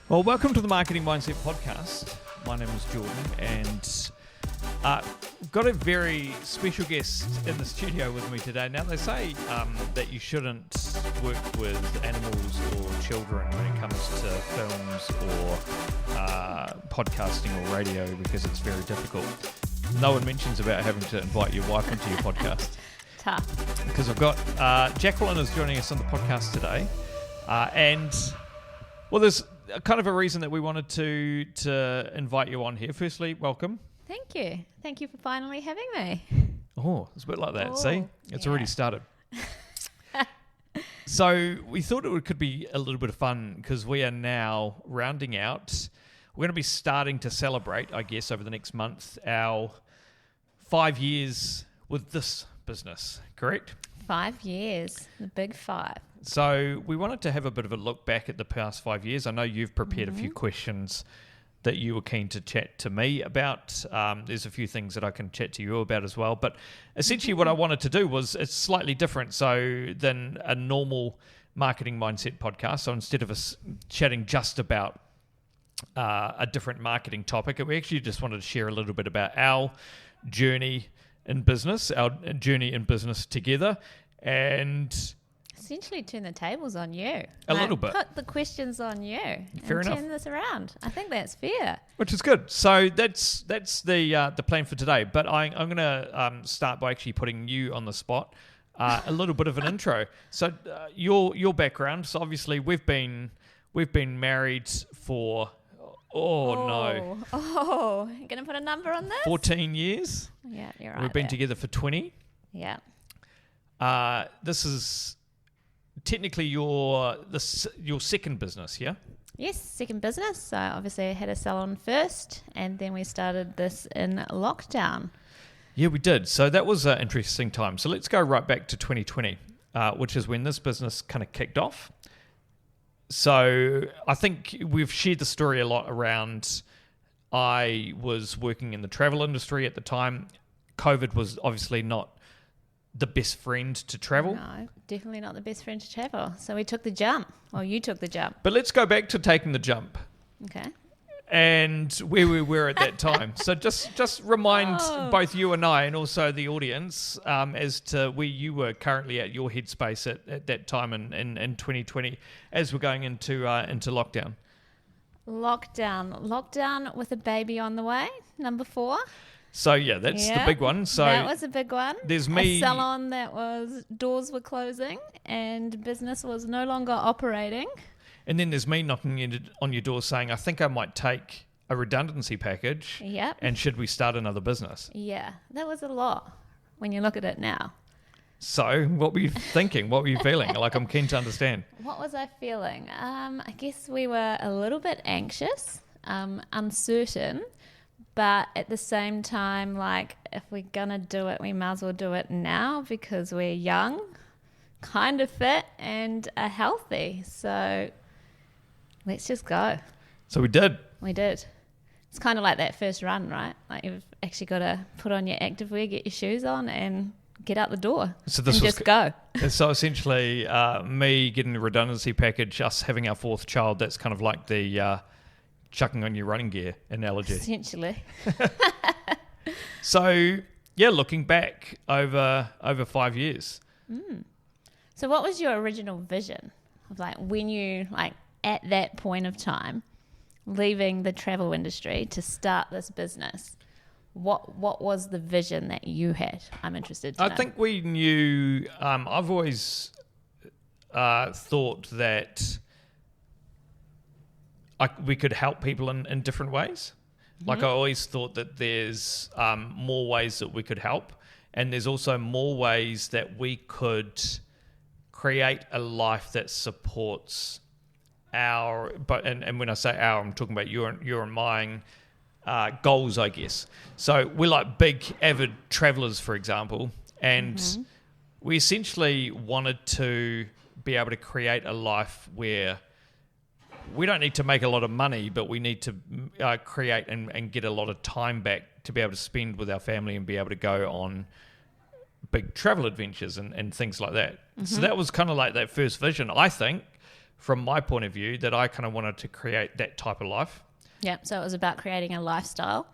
Well, welcome to the Marketing Mindset Podcast. My name is Jordan, and we've got a very special guest in the studio with me today. Now, they say that you shouldn't work with animals or children when it comes to films or podcasting or radio because it's very difficult. No one mentions about having to invite your wife into your podcast. Tough. Because I've got Jacqueline is joining us on the podcast today, and well, there's kind of a reason that we wanted to invite you on here. Firstly, welcome. Thank you. Thank you for finally having me. Oh, it's a bit like that. Oh, See, it's yeah. already started. So we thought could be a little bit of fun because we are now rounding out. We're going to be starting to celebrate, I guess, over the next month, our 5 years with this business, correct? 5 years, the big 5. So we wanted to have a bit of a look back at the past 5 years. I know you've prepared a few questions that you were keen to chat to me about. There's a few things that I can chat to you about as well. But essentially what I wanted to do was it's slightly different than a normal marketing mindset podcast. So instead of us chatting just about a different marketing topic, we actually just wanted to share a little bit about our journey in business, together, and essentially turn the tables on you. A little bit. Put the questions on you. Fair enough. Turn this around. I think that's fair. Which is good. So that's the plan for today. But I'm going to start by actually putting you on the spot. A little bit of an intro. So your background. So obviously we've been married for no, You're gonna put a number on this? 14 years. Yeah, you're right. We've been there. together for 20. Yeah. This is technically your second business, yeah? Yes, second business. So obviously I had a salon first, and then we started this in lockdown. Yeah, we did. So that was an interesting time. So let's go right back to 2020, which is when this business kind of kicked off. So I think we've shared the story a lot around I was working in the travel industry at the time. COVID was obviously not the best friend to travel. No, definitely not the best friend to travel. So we took the jump. Well, you took the jump. But let's go back to taking the jump. Okay. And where we were at that time. So just remind both you and I, and also the audience, as to where you were currently at your headspace at that time in 2020, as we're going into lockdown. Lockdown with a baby on the way, number 4. So yeah, that's the big one. So that was a big one. There's me. A salon doors were closing and business was no longer operating. And then there's me knocking on your door saying, I think I might take a redundancy package. Yep. And should we start another business? Yeah, that was a lot when you look at it now. So what were you thinking? What were you feeling? Like, I'm keen to understand. What was I feeling? I guess we were a little bit anxious, uncertain, but at the same time, like, if we're going to do it, we might as well do it now because we're young, kind of fit, and are healthy. So let's just go. So we did. We did. It's kind of like that first run, right? Like, you've actually got to put on your activewear, get your shoes on, and get out the door. So this and was just go. So essentially, me getting the redundancy package, us having our 4th child. That's kind of like the chucking on your running gear analogy. Essentially. So yeah, looking back over 5 years. So what was your original vision of, like, when you, like, at that point of time, leaving the travel industry to start this business? What was the vision that you had? I'm interested to know. I think we knew, I've always thought that we could help people in different ways. Mm-hmm. Like, I always thought that there's more ways that we could help, and there's also more ways that we could create a life that supports and when I say our, I'm talking about your and mine goals, I guess. So we're like big avid travelers, for example, and we essentially wanted to be able to create a life where we don't need to make a lot of money, but we need to create and get a lot of time back to be able to spend with our family and be able to go on big travel adventures and things like that. Mm-hmm. So that was kind of like that first vision, I think. from my point of view, that I kind of wanted to create that type of life. Yeah, so it was about creating a lifestyle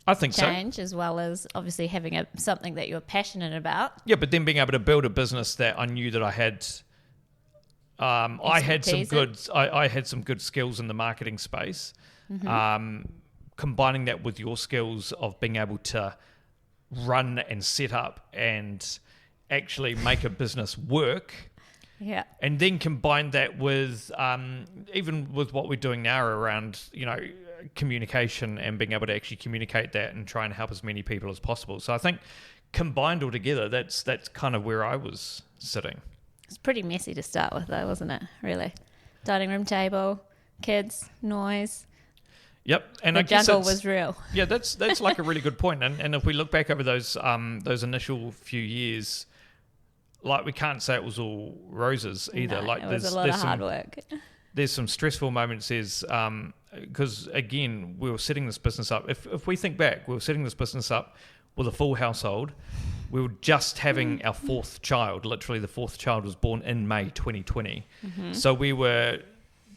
I think change so. as well as obviously having something that you're passionate about. Yeah, but then being able to build a business that I knew that I had. I had some good skills in the marketing space. Combining that with your skills of being able to run and set up and actually make a business work. Yeah. And then combine that with even with what we're doing now around, communication and being able to actually communicate that and try and help as many people as possible. So I think combined all together, that's kind of where I was sitting. It's pretty messy to start with though, wasn't it? Really. Dining room table, kids, noise. Yep. And the I guess jungle was real. Yeah, that's like a really good point. And if we look back over those initial few years, like we can't say it was all roses either. No, like it was a lot of hard work. There's some stressful moments because again, we were setting this business up. If we think back, we were setting this business up with a full household. We were just having our fourth child. Literally, the fourth child was born in May 2020. So we were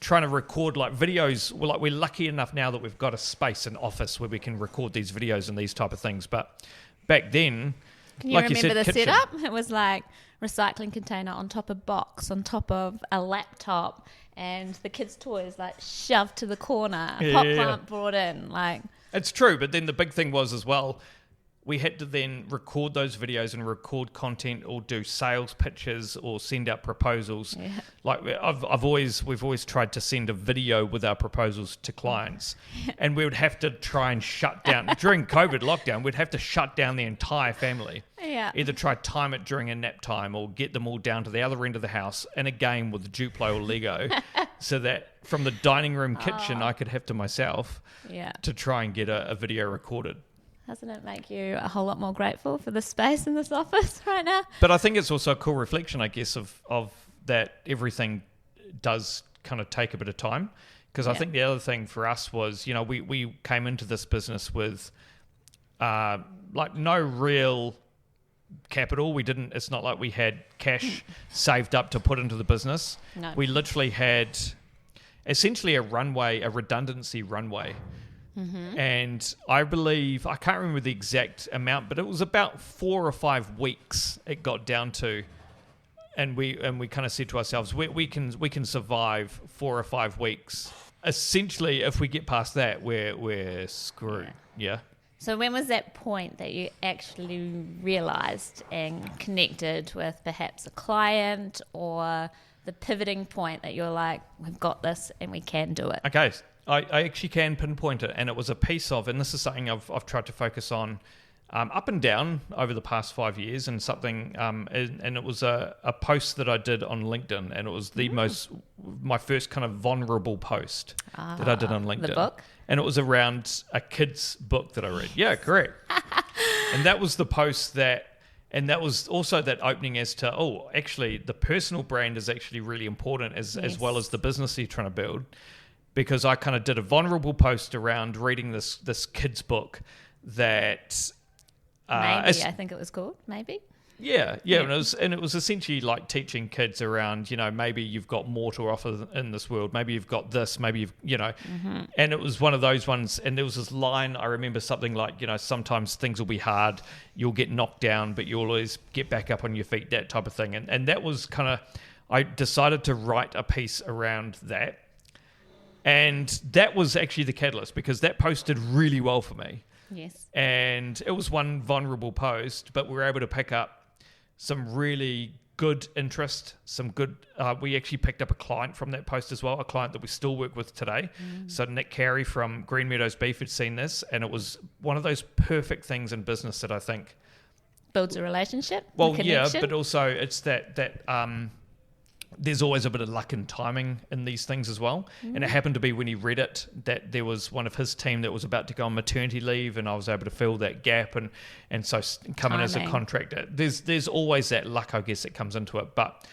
trying to record like videos. We're lucky enough now that we've got a space, an office where we can record these videos and these type of things. But back then, can you remember the setup? It was like recycling container on top of box, on top of a laptop, and the kids' toys like shoved to the corner. A pot plant brought in. Like it's true, but then the big thing was as well, we had to then record those videos and record content or do sales pitches or send out proposals. Yeah. Like we've always tried to send a video with our proposals to clients, and we would have to try and shut down during COVID lockdown. We'd have to shut down the entire family. Yeah. Either try time it during a nap time or get them all down to the other end of the house in a game with Duplo or Lego, so that from the dining room kitchen I could have to myself to try and get a video recorded. Doesn't it make you a whole lot more grateful for the space in this office right now? But I think it's also a cool reflection, I guess, of that everything does kind of take a bit of time. Because I think the other thing for us was, we came into this business with like no real capital. It's not like we had cash saved up to put into the business. No. We literally had essentially a redundancy runway. And I believe, I can't remember the exact amount, but it was about 4 or 5 weeks it got down to. And we kind of said to ourselves, we can survive 4 or 5 weeks. Essentially, if we get past that, we're screwed. Yeah. So when was that point that you actually realized and connected with perhaps a client, or the pivoting point that you're like, we've got this and we can do it? Okay. I actually can pinpoint it, and it was a piece of, and this is something I've tried to focus on up and down over the past 5 years, and something, and it was a post that I did on LinkedIn, and it was my first kind of vulnerable post that I did on LinkedIn. The book? And it was around a kid's book that I read. Yeah, correct. And that was the post and that was also that opening as to, actually the personal brand is actually really important as well as the business you're trying to build. Because I kind of did a vulnerable post around reading this kid's book that... I think it was called, maybe. Yeah. And it was essentially like teaching kids around, maybe you've got more to offer in this world. Maybe you've got this, maybe you've, and it was one of those ones. And there was this line, I remember something like, sometimes things will be hard, you'll get knocked down, but you'll always get back up on your feet, that type of thing. And that was kind of, I decided to write a piece around that. And that was actually the catalyst, because that posted really well for me. Yes. And it was one vulnerable post, but we were able to pick up some really good interest, we actually picked up a client from that post as well, a client that we still work with today. So Nick Carey from Green Meadows Beef had seen this, and it was one of those perfect things in business that I think... builds a relationship? Well, yeah, but also it's that there's always a bit of luck and timing in these things as well. And it happened to be when he read it that there was one of his team that was about to go on maternity leave, and I was able to fill that gap and so come in as a contractor. There's always that luck, I guess, that comes into it. But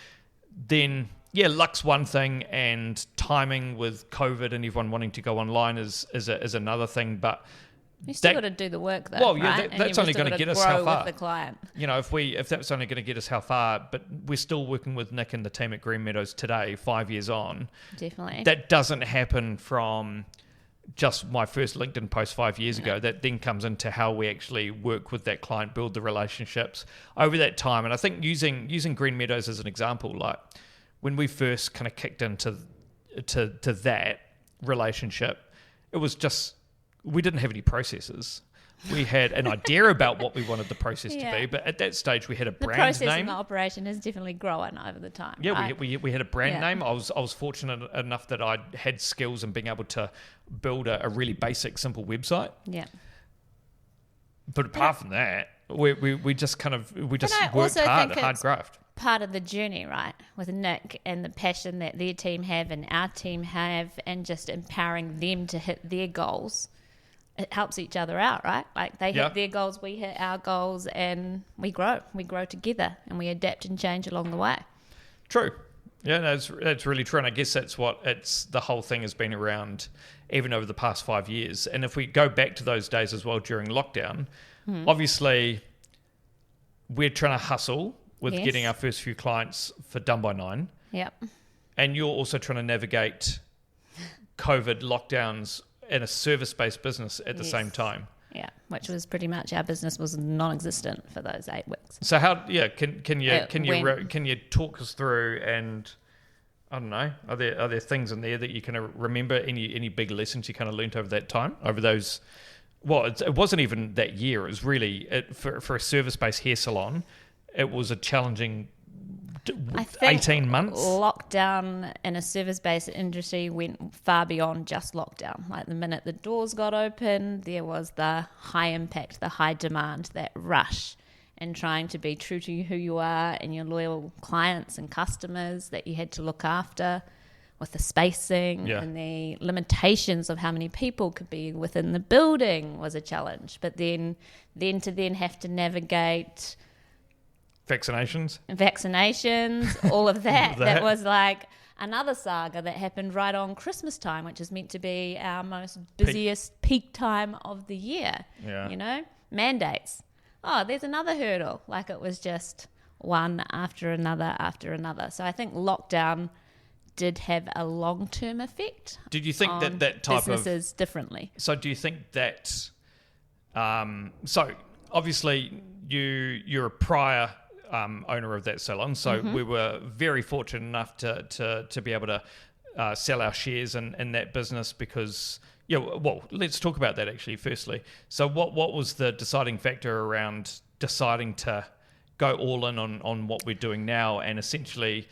then, luck's one thing, and timing with COVID and everyone wanting to go online is another thing. But You still got to do the work though. Well, yeah, right? that's only going to get us how far. With the client. You know, if that's only going to get us how far, but we're still working with Nick and the team at Green Meadows today, 5 years on. Definitely. That doesn't happen from just my first LinkedIn post 5 years ago. That then comes into how we actually work with that client, build the relationships over that time. And I think using Green Meadows as an example, like when we first kind of kicked into to that relationship, it was just, we didn't have any processes. We had an idea about what we wanted the process to be, but at that stage we had a brand name. The process and the operation has definitely grown over the time. Yeah, right? we had a brand name. I was fortunate enough that I had skills in being able to build a really basic, simple website. Yeah. But apart from that, we just worked hard graft. Part of the journey, right, with Nick and the passion that their team have and our team have, and just empowering them to hit their goals. It helps each other out, right? Like they hit their goals, we hit our goals, and we grow. We grow together, and we adapt and change along the way. True. Yeah, that's really true. And I guess that's the whole thing has been around even over the past 5 years. And if we go back to those days as well during lockdown, obviously we're trying to hustle with getting our first few clients for Done by 9. Yep. And you're also trying to navigate COVID lockdowns in a service-based business at the same time. Yeah, which was pretty much, our business was non-existent for those 8 weeks. So can you talk us through, and I don't know, are there things in there that you kind of remember, any big lessons you kind of learnt over that time, over those? Well, it wasn't even that year. It was really for a service-based hair salon. It was a challenging 18 months. Lockdown in a service-based industry went far beyond just lockdown. Like the minute the doors got open, there was the high impact, the high demand, that rush, and trying to be true to who you are and your loyal clients and customers that you had to look after, with the spacing and the limitations of how many people could be within the building was a challenge. But then to have to navigate vaccinations, all of that. That was like another saga that happened right on Christmas time, which is meant to be our most busiest peak time of the year. Yeah. You know, mandates. Oh, there's another hurdle. Like it was just one after another after another. So I think lockdown did have a long-term effect. Did you think that type businesses differently? So do you think that? So obviously you're a prior owner of that salon, so we were very fortunate enough to be able to sell our shares in that business because let's talk about that actually firstly. So what was the deciding factor around deciding to go all in on what we're doing now? And essentially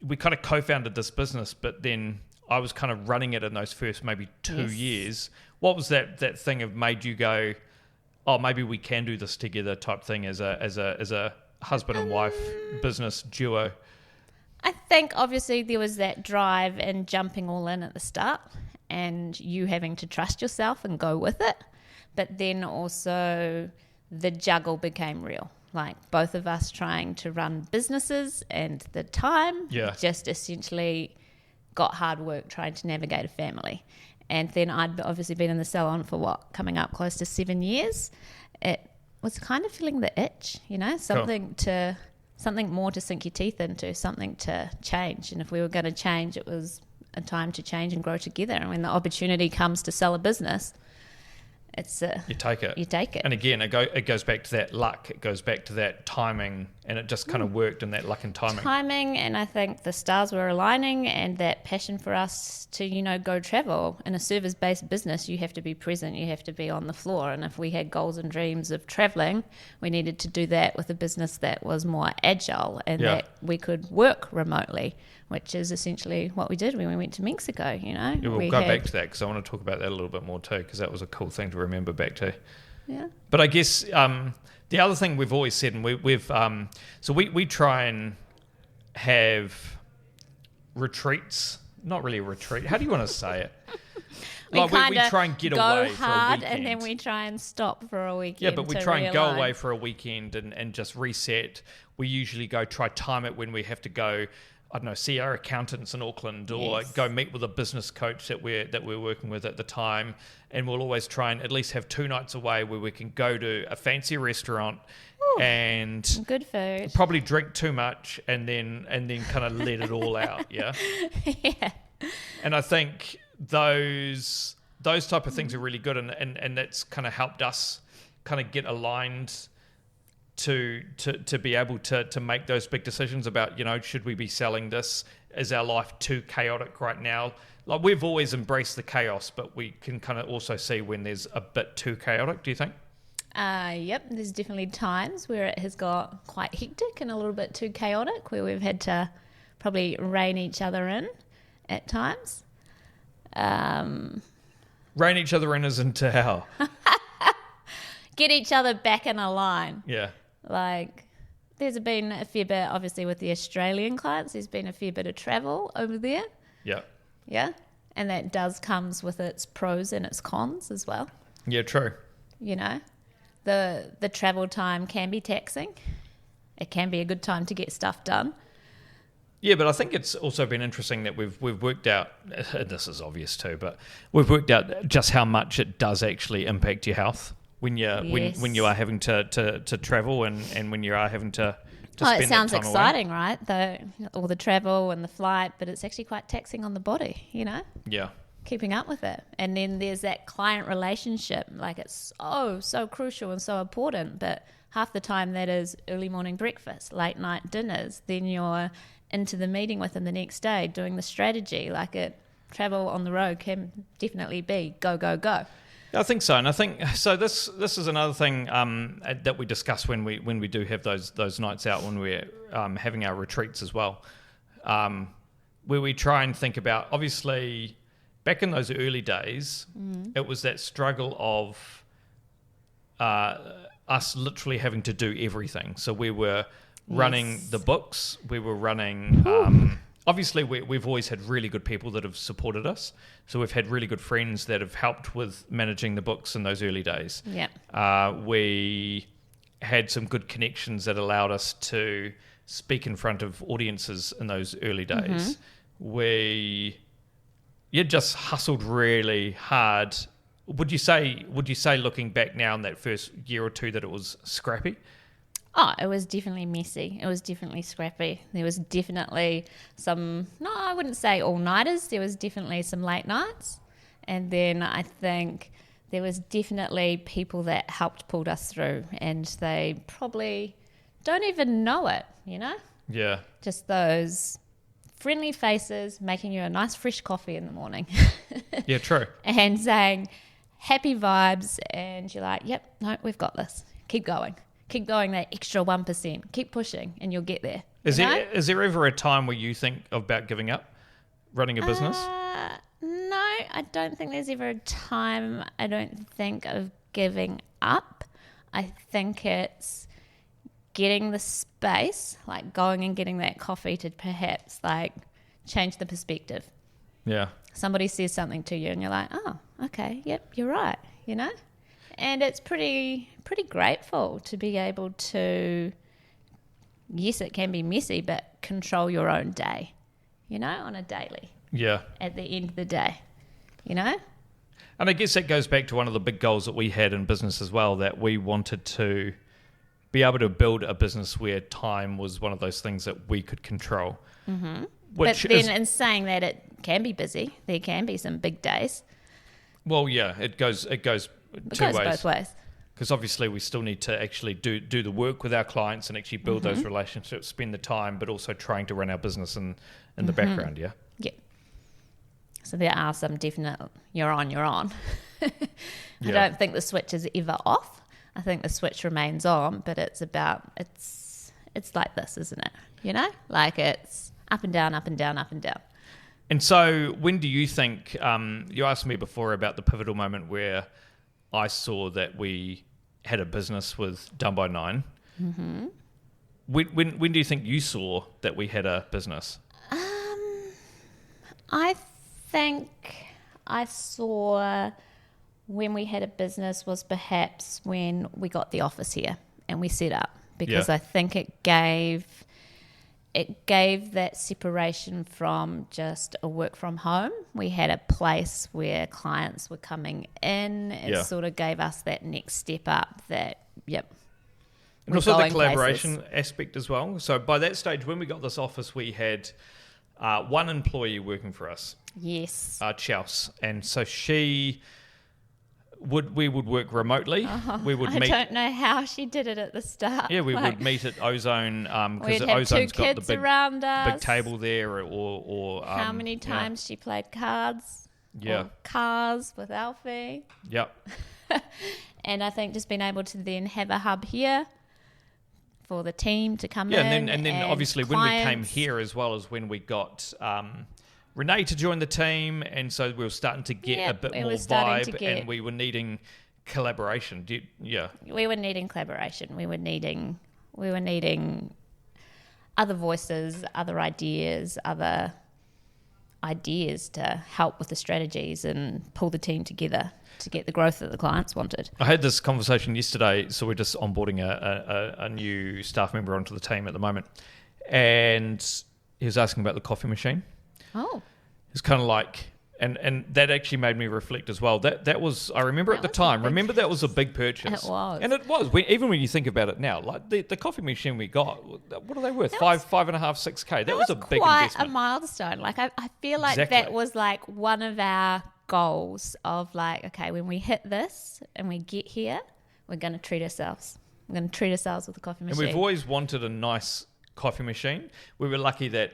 we kind of co-founded this business, but then I was kind of running it in those first maybe 2 years. What was that thing of made you go, oh, maybe we can do this together type thing as a husband and wife business duo? I think obviously there was that drive and jumping all in at the start and you having to trust yourself and go with it. But then also the juggle became real. Like both of us trying to run businesses, and the time just essentially got hard work trying to navigate a family. And then I'd obviously been in the salon for coming up close to 7 years. It was kind of feeling the itch, something more to sink your teeth into, something to change. And if we were going to change, it was a time to change and grow together. And when the opportunity comes to sell a business, you take it. And again, it goes back to that luck. It goes back to that timing, and it just kind of worked in that luck and timing. And I think the stars were aligning, and that passion for us to, go travel. In a service-based business, you have to be present. You have to be on the floor. And if we had goals and dreams of traveling, we needed to do that with a business that was more agile and that we could work remotely, which is essentially what we did when we went to Mexico, Yeah, we'll go back to that because I want to talk about that a little bit more too, because that was a cool thing to remember back to. Yeah. But I guess the other thing we've always said, and we try and have retreats. Not really a retreat. How do you want to say it? we try and get away for a weekend. And then we try and stop for a weekend. Yeah, but we try and go away for a weekend and just reset. We usually time it when we have to go I don't know, see our accountants in Auckland, or go meet with a business coach that we're working with at the time, and we'll always try and at least have 2 nights away where we can go to a fancy restaurant. Ooh, and good food. Probably drink too much and then kind of let it all out. Yeah. Yeah. And I think those type of things are really good, and that's kind of helped us kind of get aligned to be able to make those big decisions about, should we be selling this? Is our life too chaotic right now? Like, we've always embraced the chaos, but we can kind of also see when there's a bit too chaotic, do you think? Yep, there's definitely times where it has got quite hectic and a little bit too chaotic, where we've had to probably rein each other in at times. Rein each other in isn't how? Get each other back in a line. Yeah. Like, there's been a fair bit, obviously, with the Australian clients, there's been a fair bit of travel over there. Yeah. Yeah. And that comes with its pros and its cons as well. Yeah, true. The travel time can be taxing. It can be a good time to get stuff done. Yeah, but I think it's also been interesting that we've worked out, this is obvious too, but we've worked out just how much it does actually impact your health when when you are having to travel and when you are having to spend it sounds that time exciting, away. right? All the travel and the flight, but it's actually quite taxing on the body, Yeah. keeping up with it. And then there's that client relationship. Like, it's so crucial and so important, but half the time that is early morning breakfast, late night dinners, then you're into the meeting with them the next day doing the strategy. Travel on the road can definitely be go, go, go. I think so, and I think so. This is another thing that we discuss when we do have those nights out, when we're having our retreats as well, where we try and think about, obviously, back in those early days, it was that struggle of us literally having to do everything. So we were running the books, we were running. Obviously, we've always had really good people that have supported us. So we've had really good friends that have helped with managing the books in those early days. Yeah. We had some good connections that allowed us to speak in front of audiences in those early days. We just hustled really hard. Would you say looking back now in that first year or two that it was scrappy? Oh, it was definitely messy. It was definitely scrappy. There was definitely I wouldn't say all-nighters. There was definitely some late nights. And then I think there was definitely people that helped pull us through, and they probably don't even know it, Yeah. Just those friendly faces making you a nice fresh coffee in the morning. Yeah, true. And saying happy vibes, and you're like, yep, no, we've got this. Keep going. Keep going that extra 1%. Keep pushing and you'll get there. Is there ever a time where you think about giving up running a business? No, I don't think there's ever a time, I don't think, of giving up. I think it's getting the space, like going and getting that coffee to perhaps change the perspective. Yeah. Somebody says something to you and you're like, oh, okay, yep, you're right, And it's pretty grateful to be able to, yes, it can be messy, but control your own day, on a daily. Yeah. At the end of the day, And I guess that goes back to one of the big goals that we had in business as well, that we wanted to be able to build a business where time was one of those things that we could control. Mm-hmm. But then in saying that, it can be busy. There can be some big days. Well, yeah, it goes two ways. Both ways. Because obviously we still need to actually do the work with our clients and actually build those relationships, spend the time, but also trying to run our business in the background, yeah? Yeah. So there are some definite, you're on. I don't think the switch is ever off. I think the switch remains on, but it's like this, isn't it? Like it's up and down, up and down, up and down. And so when do you think, you asked me before about the pivotal moment where I saw that we had a business with Done by 9. Mm-hmm. When do you think you saw that we had a business? I think I saw when we had a business was perhaps when we got the office here and we set up, because I think it gave it gave that separation from just a work from home. We had a place where clients were coming in. It sort of gave us that next step up that, And also the collaboration aspect as well. So by that stage, when we got this office, we had one employee working for us. Yes. Chaus. And so we would work remotely. We would meet. I don't know how she did it at the start. Yeah, we would meet at Ozone because we'd Ozone's have 2 got kids the around us. big table there. Or how many times she played cards? Yeah. Or cars with Alfie. Yep. And I think just being able to then have a hub here for the team to come in. And then obviously clients. when we came here, as well as when we got Renee to join the team, and so we were starting to get a bit more vibe, and we were needing collaboration. We were needing collaboration. We were needing other voices, other ideas to help with the strategies and pull the team together to get the growth that the clients wanted. I had this conversation yesterday, so we're just onboarding a new staff member onto the team at the moment, and he was asking about the coffee machine. Oh. It's kind of like, and that actually made me reflect as well. That was, I remember at the time, that was a big purchase. It was. And it was, even when you think about it now, like the coffee machine we got, what are they worth? $5.5, $6K. That was a big investment. Quite a milestone. Like I feel like that was like one of our goals of like, okay, when we hit this and we get here, we're going to treat ourselves. We're going to treat ourselves with a coffee machine. And we've always wanted a nice coffee machine. We were lucky that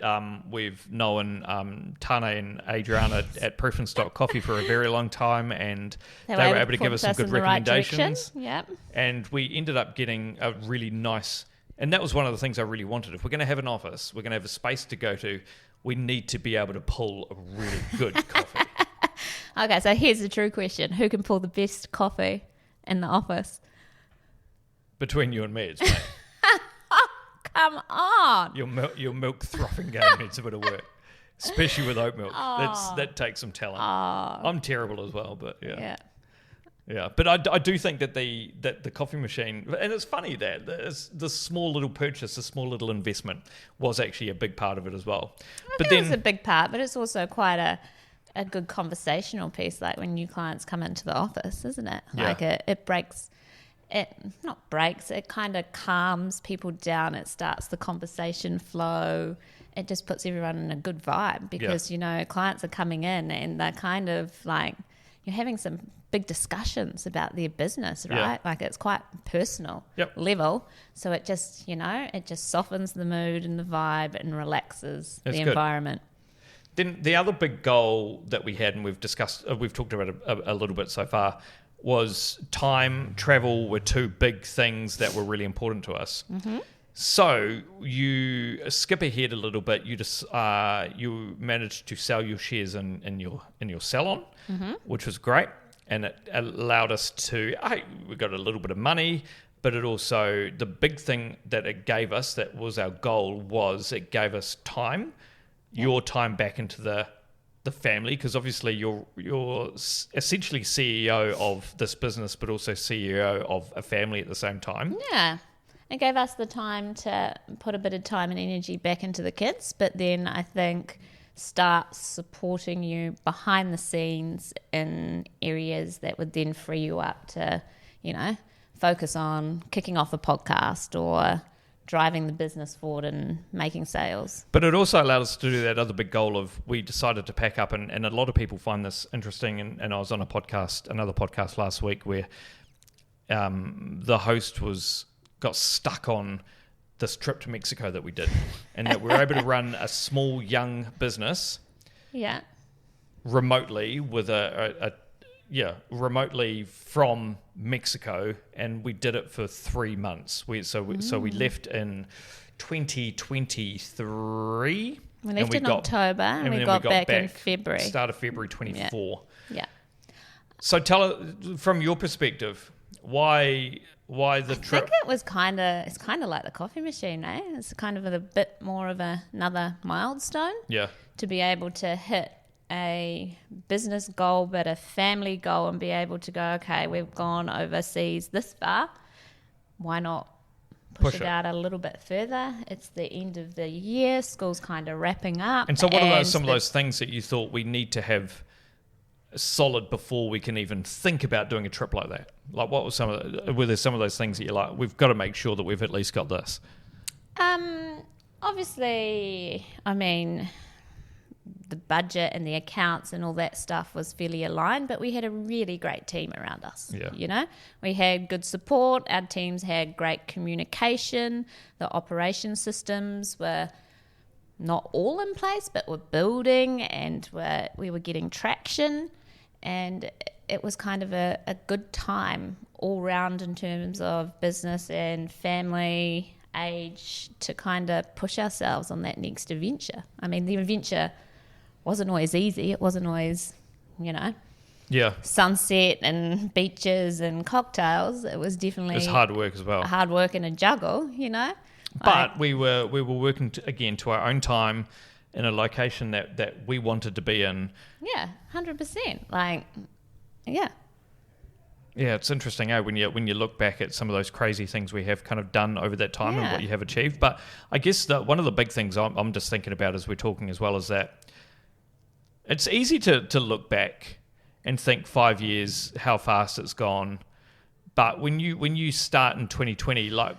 we've known Tane and Adriana at Proof and Stock Coffee for a very long time, and they were able to give us some good recommendations. Yep. And we ended up getting a really nice, and that was one of the things I really wanted. If we're going to have an office, we're going to have a space to go to, we need to be able to pull a really good coffee. Okay, so here's the true question. Who can pull the best coffee in the office? Between you and me, it's me. Come on. Your milk frothing game needs a bit of work, especially with oat milk. That takes some talent. I'm terrible as well, but yeah. But I do think that the coffee machine, and it's funny that the small little purchase, the small little investment was actually a big part of it as well. It was a big part, but it's also quite a good conversational piece, like when new clients come into the office, isn't it? Yeah. Like it kind of calms people down. It starts the conversation flow. It just puts everyone in a good vibe because, clients are coming in and they're kind of like, you're having some big discussions about their business, right? Yeah. Like it's quite personal level. So it just, it just softens the mood and the vibe and relaxes the environment. Then the other big goal that we had, and we've talked about it a little bit so far, was time, travel were two big things that were really important to us. Mm-hmm. So you skip ahead a little bit. You just you managed to sell your shares in your salon, mm-hmm. which was great, and it allowed us to. We got a little bit of money, but it also, the big thing that it gave us, that was our goal, was it gave us time. Your time back into the family, because obviously you're essentially CEO of this business, but also CEO of a family at the same time. Yeah, it gave us the time to put a bit of time and energy back into the kids, but then I think start supporting you behind the scenes in areas that would then free you up to, focus on kicking off a podcast or driving the business forward and making sales. But it also allowed us to do that other big goal of, we decided to pack up, and a lot of people find this interesting, and I was on another podcast last week where the host got stuck on this trip to Mexico that we did, and that we were able to run a small young business remotely with remotely from Mexico, and we did it for 3 months. So we left in 2023. We left in October, and we got back in February. Start of February 24. Yeah. So tell us, from your perspective, why the trip? I think it's kind of like the coffee machine, eh? It's kind of a bit more of another milestone. Yeah. To be able to hit a business goal but a family goal and be able to go, okay, we've gone overseas this far, why not push it out a little bit further. It's the end of the year, school's kind of wrapping up. And so what are some of those things that you thought we need to have solid before we can even think about doing a trip like that? Like, what was were there some of those things that you're like, we've got to make sure that we've at least got this? Obviously, I mean, the budget and the accounts and all that stuff was fairly aligned, but we had a really great team around us. Yeah. You know, we had good support. Our teams had great communication. The operation systems were not all in place, but were building, and we were getting traction, and it was kind of a good time all round in terms of business and family age to kind of push ourselves on that next adventure. I mean, the adventure wasn't always easy. It wasn't always, sunset and beaches and cocktails. It was definitely... It was hard work as well. Hard work and a juggle, But we were working, to our own time in a location that we wanted to be in. Yeah, 100%. Yeah, it's interesting, when you look back at some of those crazy things we have kind of done over that time and what you have achieved. But I guess that one of the big things I'm just thinking about as we're talking as well is that it's easy to look back and think 5 years, how fast it's gone. But when you start in 2020, like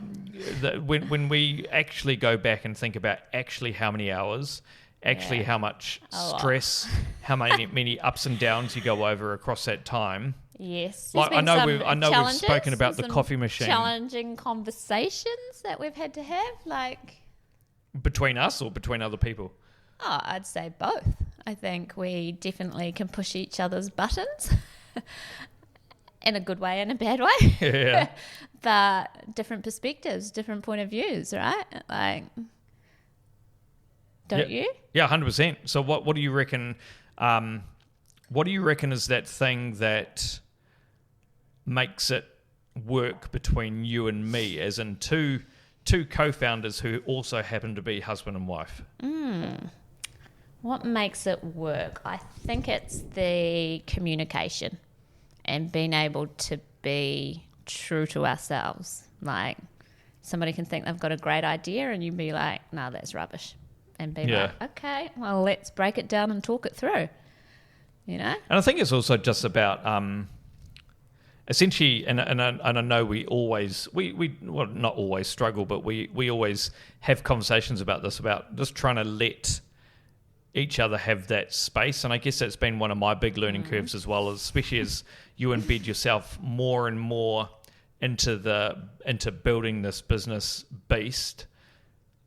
when we actually go back and think about actually how many hours, actually how much stress, how many ups and downs you go over across that time. Yes, like I know we've spoken about the coffee machine. Challenging conversations that we've had to have, like between us or between other people. Oh, I'd say both. I think we definitely can push each other's buttons. In a good way and a bad way. Yeah. But different perspectives, different point of views, right? Like, don't you? Yeah, 100%. So what do you reckon? What do you reckon is that thing that makes it work between you and me, as in two co-founders who also happen to be husband and wife? What makes it work? I think it's the communication. And being able to be true to ourselves. Like, somebody can think they've got a great idea and you'd be like, no, that's rubbish. And be like, okay, well, let's break it down and talk it through. And I think it's also just about essentially, and I know we always, well, not always struggle, but we always have conversations about this, about just trying to let each other have that space. And I guess that's been one of my big learning curves as well, especially as you embed yourself more and more into building this business beast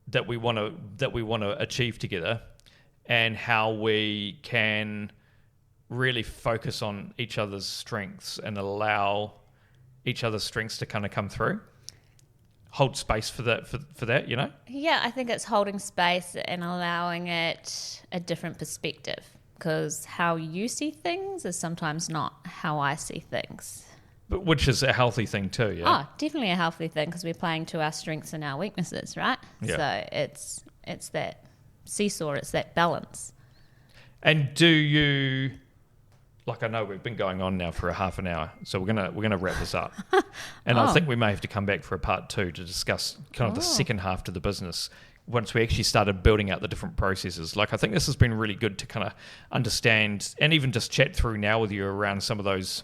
that we want to achieve together, and how we can really focus on each other's strengths and allow each other's strengths to kind of come through. Hold space for that, Yeah, I think it's holding space and allowing it a different perspective, because how you see things is sometimes not how I see things. But which is a healthy thing too, yeah? Oh, definitely a healthy thing, because we're playing to our strengths and our weaknesses, right? Yeah. So it's that seesaw, it's that balance. And do you... Like, I know we've been going on now for a half an hour, so we're gonna wrap this up. And I think we may have to come back for a part 2 to discuss kind of the second half to the business once we actually started building out the different processes. Like, I think this has been really good to kind of understand and even just chat through now with you around some of those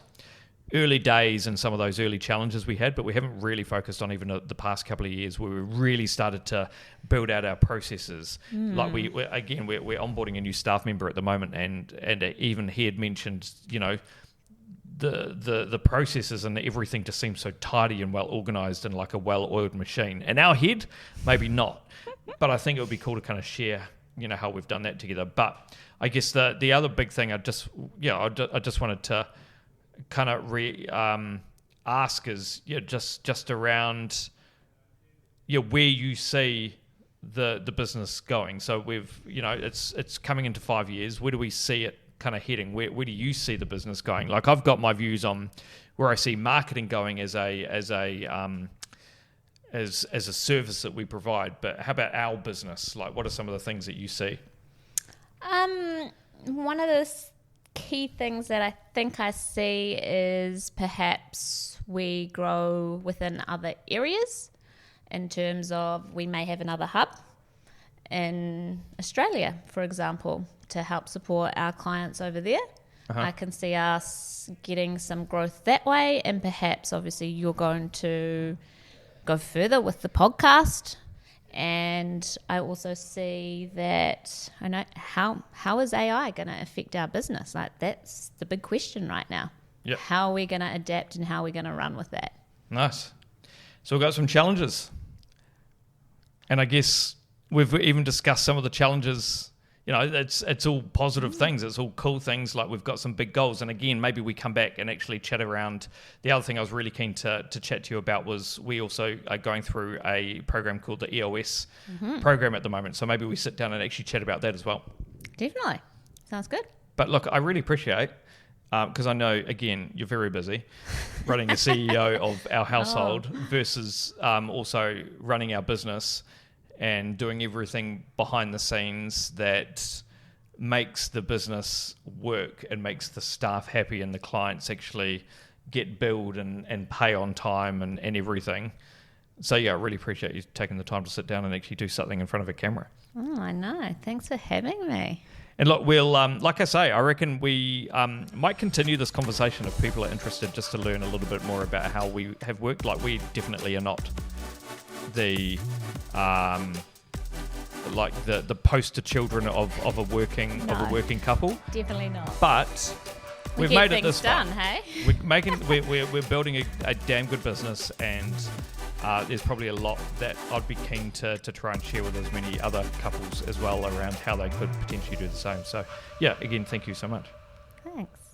early days and some of those early challenges we had, but we haven't really focused on even the past couple of years where we really started to build out our processes. Like we're onboarding a new staff member at the moment, and even he had mentioned, the processes and everything just seems so tidy and well organized and like a well-oiled machine. In our head, maybe not, but I think it would be cool to kind of share, how we've done that together. But I guess the other big thing I just wanted to kind of ask is just around where you see the business going. So we've it's coming into 5 years. Where do we see it kind of heading? Where do you see the business going? Like, I've got my views on where I see marketing going as a service that we provide, but how about our business? Like, what are some of the things that you see? One of the key things that I think I see is perhaps we grow within other areas. in terms of we may have another hub in Australia, for example, to help support our clients over there. I can see us getting some growth that way, and perhaps obviously you're going to go further with the podcast. And I also see that I know how is AI going to affect our business? Like, that's the big question right now. Yep. How are we going to adapt and how are we going to run with that? Nice. So we've got some challenges. And I guess we've even discussed some of the challenges. You know, it's all positive things. It's all cool things. Like, we've got some big goals. And again, maybe we come back and actually chat around. The other thing I was really keen to chat to you about was we also are going through a program called the EOS program at the moment. So maybe we sit down and actually chat about that as well. Definitely. Sounds good. But look, I really appreciate, because I know, again, you're very busy running a CEO of our household versus also running our business and doing everything behind the scenes that makes the business work and makes the staff happy and the clients actually get billed and pay on time and everything. So yeah, I really appreciate you taking the time to sit down and actually do something in front of a camera. Oh, I know. Thanks for having me. And look, we'll, like I say, I reckon we might continue this conversation if people are interested, just to learn a little bit more about how we have worked. Like, we definitely are not the the poster children of a working couple. Definitely not. But we've get made it things this far. done, hey? We're building a damn good business, and there's probably a lot that I'd be keen to try and share with as many other couples as well around how they could potentially do the same. So yeah, again, thank you so much. Thanks.